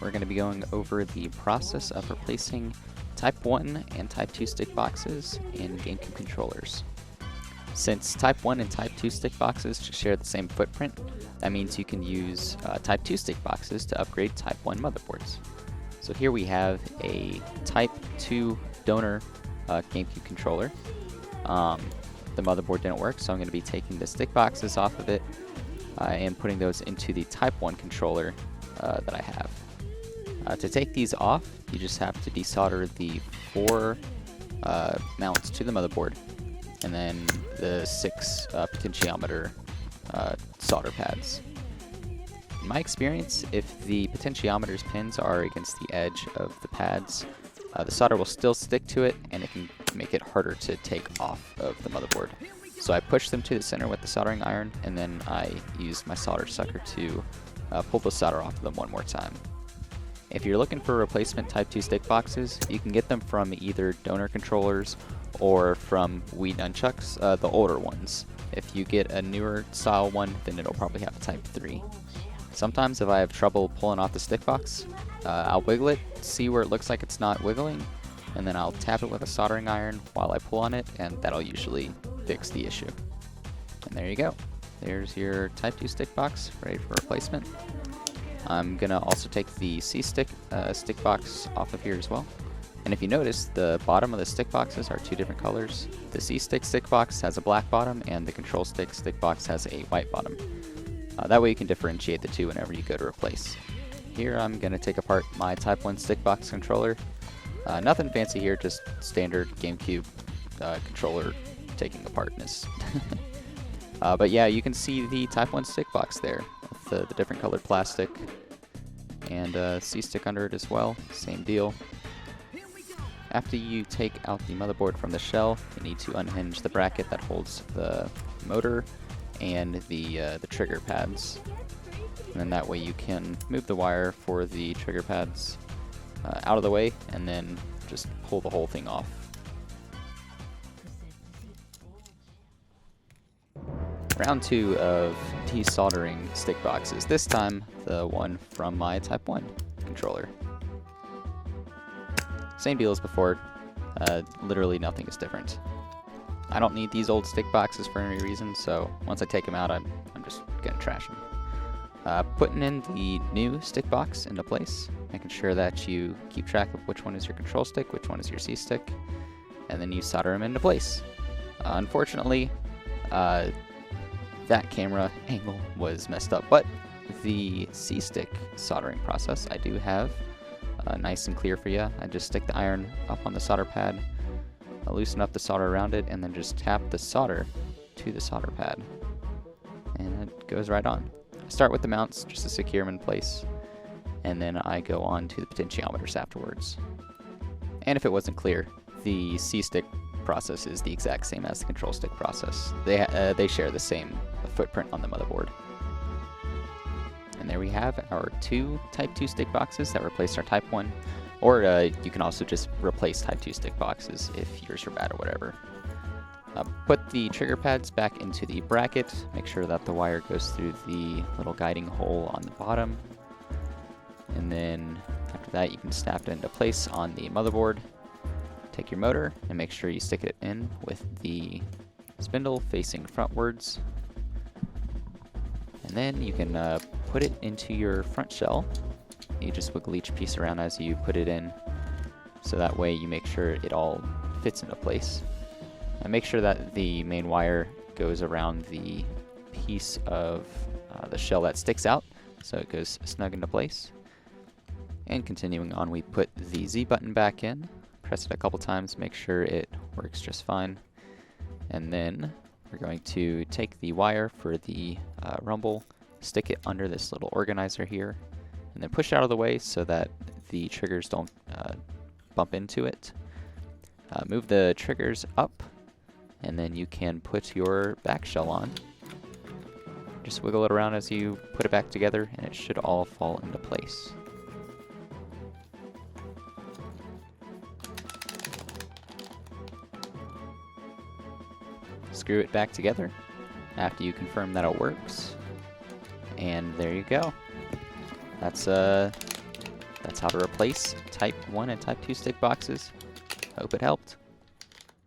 we're going to be going over the process of replacing Type 1 and Type 2 stick boxes in GameCube controllers. Since Type 1 and Type 2 stick boxes share the same footprint, that means you can use Type 2 stick boxes to upgrade Type 1 motherboards. So here we have a Type 2 donor GameCube controller. The motherboard didn't work, so I'm going to be taking the stick boxes off of it and putting those into the Type 1 controller that I have. To take these off, you just have to desolder the 4 mounts to the motherboard, and then the 6 potentiometer solder pads. In my experience, if the potentiometer's pins are against the edge of the pads, the solder will still stick to it, and it can make it harder to take off of the motherboard. So I push them to the center with the soldering iron, and then I use my solder sucker to pull the solder off of them one more time. If you're looking for replacement Type 2 stick boxes, you can get them from either donor controllers or from Wii nunchucks, the older ones. If you get a newer style one, then it'll probably have a Type 3. Sometimes if I have trouble pulling off the stick box, I'll wiggle it, see where it looks like it's not wiggling, and then I'll tap it with a soldering iron while I pull on it, and that'll usually fix the issue. And there you go. There's your Type 2 stick box ready for replacement. I'm gonna also take the C-stick stick box off of here as well. And if you notice, the bottom of the stick boxes are 2 different colors. The C-stick box has a black bottom, and the control stick box has a white bottom. That way you can differentiate the two whenever you go to replace. Here I'm gonna take apart my Type 1 stick box controller. Nothing fancy here, just standard GameCube controller taking apartness. But yeah, you can see the Type 1 stick box there with the different colored plastic, and C-stick under it as well, same deal. After you take out the motherboard from the shell, you need to unhinge the bracket that holds the motor and the trigger pads. And then that way you can move the wire for the trigger pads out of the way, and then just pull the whole thing off. Round 2 of desoldering stick boxes, this time the one from my Type 1 controller. Same deal as before, literally nothing is different. I don't need these old stick boxes for any reason, so once I take them out, I'm just gonna trash them. Putting in the new stick box into place, making sure that you keep track of which one is your control stick, which one is your C-stick, and then you solder them into place. Unfortunately, that camera angle was messed up, but the C-stick soldering process I do have nice and clear for you. I just stick the iron up on the solder pad, loosen up the solder around it, and then just tap the solder to the solder pad, and it goes right on. I start with the mounts just to secure them in place, and then I go on to the potentiometers afterwards. And if it wasn't clear, the C-stick process is the exact same as the control stick process. They share the same footprint on the motherboard. And there we have our 2 Type 2 stick boxes that replaced our Type 1, or you can also just replace Type 2 stick boxes if yours are bad or whatever. Put the trigger pads back into the bracket, make sure that the wire goes through the little guiding hole on the bottom, and then after that you can snap it into place on the motherboard. Take your motor and make sure you stick it in with the spindle facing frontwards, and then you can put it into your front shell. You just wiggle each piece around as you put it in, so that way you make sure it all fits into place. And make sure that the main wire goes around the piece of the shell that sticks out, so it goes snug into place. And continuing on, we put the Z button back in, press it a couple times, make sure it works just fine. And then we're going to take the wire for the rumble, stick it under this little organizer here, and then push it out of the way so that the triggers don't bump into it. Move the triggers up, and then you can put your back shell on. Just wiggle it around as you put it back together, and it should all fall into place. Screw it back together after you confirm that it works, and there you go. That's That's how to replace Type 1 and Type 2 stick boxes. Hope it helped.